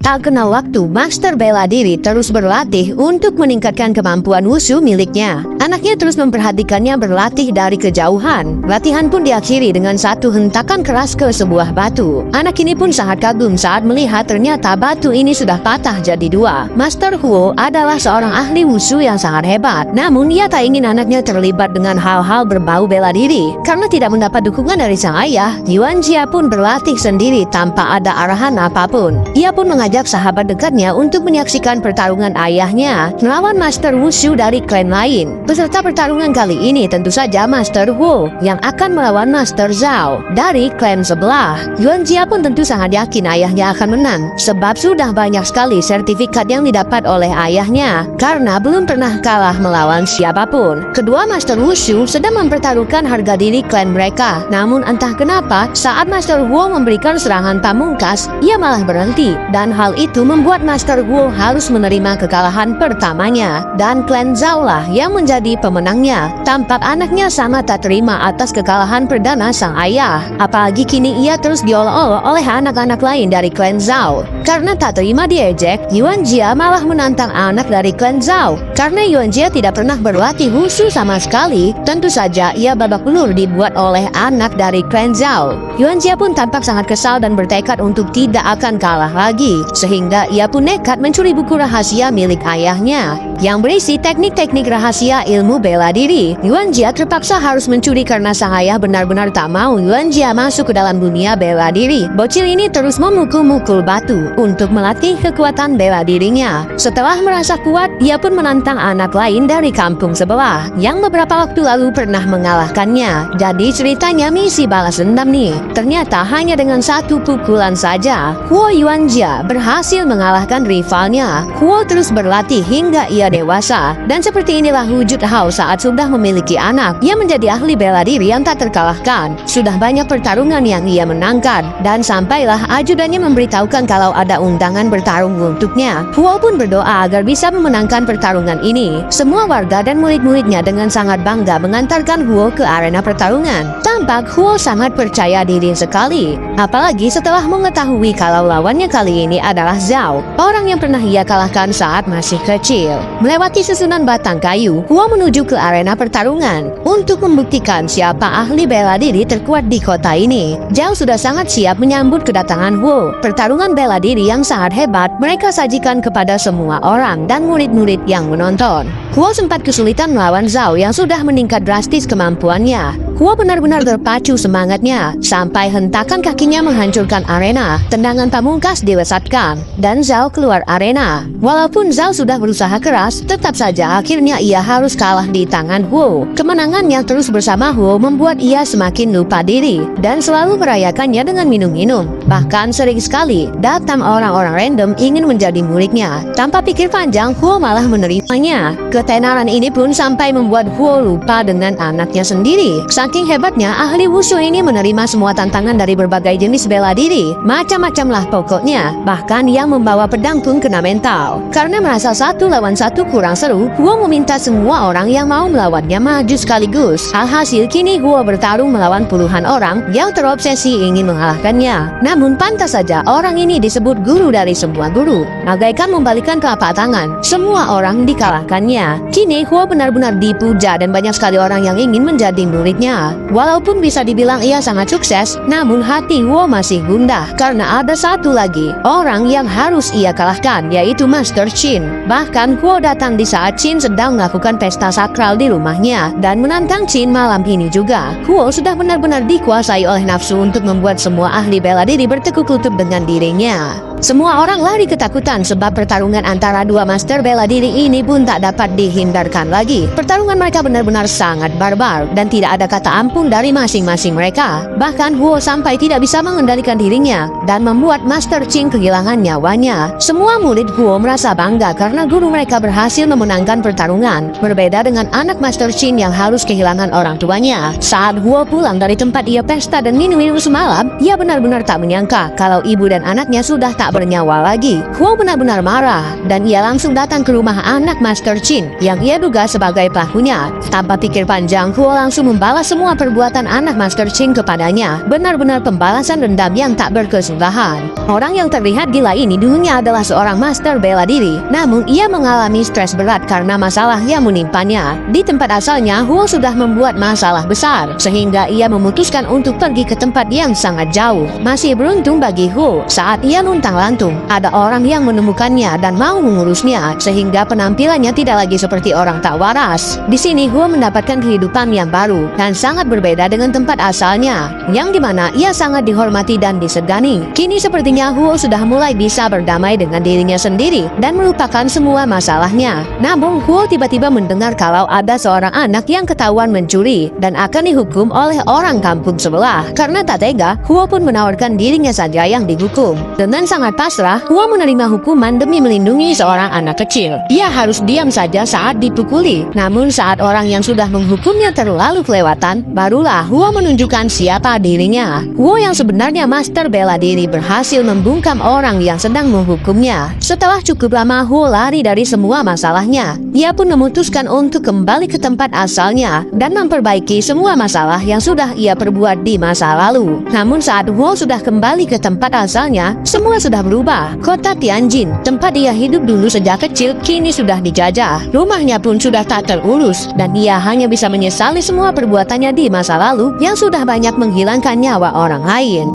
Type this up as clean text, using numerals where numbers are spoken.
Tak kenal waktu, Master bela diri terus berlatih untuk meningkatkan kemampuan wushu miliknya. Anaknya terus memperhatikannya berlatih dari kejauhan. Latihan pun diakhiri dengan satu hentakan keras ke sebuah batu. Anak ini pun sangat kagum saat melihat ternyata batu ini sudah patah jadi dua. Master Huo adalah seorang ahli wushu yang sangat hebat. Namun ia tak ingin anaknya terlibat dengan hal-hal berbau bela diri. Karena tidak mendapat dukungan dari sang ayah, Yuan Jia pun berlatih sendiri tanpa ada arahan apapun. Ia pun mengajak sahabat dekatnya untuk menyaksikan pertarungan ayahnya melawan Master Wushu dari klan lain. Peserta pertarungan kali ini tentu saja Master Huo yang akan melawan Master Zhao dari klan sebelah. Yuan Jia pun tentu sangat yakin ayahnya akan menang sebab sudah banyak sekali sertifikat yang didapat oleh ayahnya karena belum pernah kalah melawan siapapun. Kedua Master Wushu sedang mempertaruhkan harga diri klan mereka. Namun entah kenapa saat Master Huo memberikan serangan pamungkas, ia malah berhenti dan hal itu membuat Master Huo harus menerima kekalahan pertamanya dan klan Zhao lah yang menjadi pemenangnya. Tampak anaknya sangat tak terima atas kekalahan perdana sang ayah. Apalagi kini ia terus diolok-olok oleh anak-anak lain dari klan Zhao. Karena tak terima diejek, Yuan Jia malah menantang anak dari klan Zhao. Karena Yuan Jia tidak pernah berlatih wushu sama sekali, tentu saja ia babak belur dibuat oleh anak dari klan Zhao. Yuan Jia pun tampak sangat kesal dan bertekad untuk tidak akan kalah lagi, sehingga ia pun nekat mencuri buku rahasia milik ayahnya yang berisi teknik-teknik rahasia ilmu bela diri. Yuan Jia terpaksa harus mencuri karena sang ayah benar-benar tak mau Yuan Jia masuk ke dalam dunia bela diri. Bocil ini terus memukul-mukul batu untuk melatih kekuatan bela dirinya. Setelah merasa kuat, ia pun menantang anak lain dari kampung sebelah yang beberapa waktu lalu pernah mengalahkannya. Jadi ceritanya misi balas dendam nih. Ternyata hanya dengan satu pukulan saja, Huo Yuan Jia berhasil mengalahkan rivalnya. Huo terus berlatih hingga ia dewasa, dan seperti inilah wujud Hao saat sudah memiliki anak. Ia menjadi ahli bela diri yang tak terkalahkan. Sudah banyak pertarungan yang ia menangkan, dan sampailah ajudannya memberitahukan kalau ada undangan bertarung untuknya. Huo pun berdoa agar bisa memenangkan pertarungan ini. Semua warga dan murid-muridnya dengan sangat bangga mengantarkan Huo ke arena pertarungan. Tampak Huo sangat percaya diri sekali, apalagi setelah mengetahui kalau lawannya kali ini adalah Zhao, orang yang pernah ia kalahkan saat masih kecil. Melewati susunan batang kayu, Huo menuju ke arena pertarungan untuk membuktikan siapa ahli bela diri terkuat di kota ini. Zhao sudah sangat siap menyambut kedatangan Huo. Pertarungan bela diri yang sangat hebat mereka sajikan kepada semua orang dan murid-murid yang menonton. Huo sempat kesulitan melawan Zhao yang sudah meningkat drastis kemampuannya. Huo benar-benar terpacu semangatnya sampai hentakan kakinya menghancurkan arena. Tendangan pamungkas dilesatkan dan Zhao keluar arena. Walaupun Zhao sudah berusaha keras, tetap saja akhirnya ia harus kalah di tangan Huo. Kemenangannya terus bersama Huo membuat ia semakin lupa diri dan selalu merayakannya dengan minum-minum. Bahkan sering sekali datang orang-orang random ingin menjadi muridnya. Tanpa pikir panjang, Huo malah menerimanya. Ketenaran ini pun sampai membuat Huo lupa dengan anaknya sendiri. Saking hebatnya, ahli wushu ini menerima semua tantangan dari berbagai jenis bela diri. Macam-macam lah pokoknya. Bahkan yang membawa pedang pun kena mental. Karena merasa satu lawan satu kurang seru, Huo meminta semua orang yang mau melawannya maju sekaligus. Alhasil kini Huo bertarung melawan puluhan orang yang terobsesi ingin mengalahkannya. Namun pantas saja orang ini disebut guru dari semua guru. Bagaikan membalikan telapak tangan, semua orang dikalahkannya. Kini Huo benar-benar dipuja dan banyak sekali orang yang ingin menjadi muridnya. Walaupun bisa dibilang ia sangat sukses, namun hati Huo masih gundah karena ada satu lagi orang yang harus ia kalahkan, yaitu Master Qin. Bahkan Huo datang di saat Qin sedang melakukan pesta sakral di rumahnya dan menantang Qin malam ini juga. Huo sudah benar-benar dikuasai oleh nafsu untuk membuat semua ahli bela diri bertekuk lutut dengan dirinya. Semua orang lari ketakutan sebab pertarungan antara dua master bela diri ini pun tak dapat dihindarkan lagi. Pertarungan mereka benar-benar sangat barbar dan tidak ada kata ampun dari masing-masing mereka. Bahkan Huo sampai tidak bisa mengendalikan dirinya dan membuat Master Qin kehilangan nyawanya. Semua murid Huo merasa bangga karena guru mereka berhasil memenangkan pertarungan. Berbeda dengan anak Master Qin yang harus kehilangan orang tuanya. Saat Huo pulang dari tempat ia pesta dan minum-minum semalam, ia benar-benar tak menyangka kalau ibu dan anaknya sudah tak bernyawa lagi. Huo benar-benar marah dan ia langsung datang ke rumah anak Master Qin yang ia duga sebagai pelakunya. Tanpa pikir panjang, Huo langsung membalas semua perbuatan anak Master Qin kepadanya. Benar-benar pembalasan dendam yang tak berkesudahan. Orang yang terlihat gila ini dulunya adalah seorang master bela diri, namun ia mengalami stres berat karena masalah yang menimpanya. Di tempat asalnya, Huo sudah membuat masalah besar, sehingga ia memutuskan untuk pergi ke tempat yang sangat jauh. Masih beruntung bagi Huo, saat ia luntang-lantung, ada orang yang menemukannya dan mau mengurusnya, sehingga penampilannya tidak lagi seperti orang tak waras. Di sini Huo mendapatkan kehidupan yang baru dan sangat berbeda dengan tempat asalnya, yang dimana ia sangat dihormati dan disegani. Kini sepertinya Huo sudah mulai bisa berdamai dengan dirinya sendiri dan melupakan semua masalahnya. Namun Huo tiba-tiba mendengar kalau ada seorang anak yang ketahuan mencuri dan akan dihukum oleh orang kampung sebelah. Karena tak tega, Huo pun menawarkan dirinya saja yang dihukum. Dengan sangat pasrah, Huo menerima hukuman demi melindungi seorang anak kecil. Dia harus diam saja saat dipukuli. Namun saat orang yang sudah menghukumnya terlalu kelewatan, barulah Huo menunjukkan siapa dirinya. Huo yang sebenarnya master bela diri berhasil membungkam orang yang sedang menghukumnya. Setelah cukup lama Huo lari dari semua masalahnya, ia pun memutuskan untuk kembali ke tempat asalnya dan memperbaiki semua masalah yang sudah ia perbuat di masa lalu. Namun saat Huo sudah kembali ke tempat asalnya, semua sudah berubah. Kota Tianjin, tempat ia hidup dulu sejak kecil, kini sudah dijajah. Rumahnya pun sudah tak terurus dan ia hanya bisa menyesali semua perbuatannya di masa lalu yang sudah banyak menghilangkan nyawa orang lain.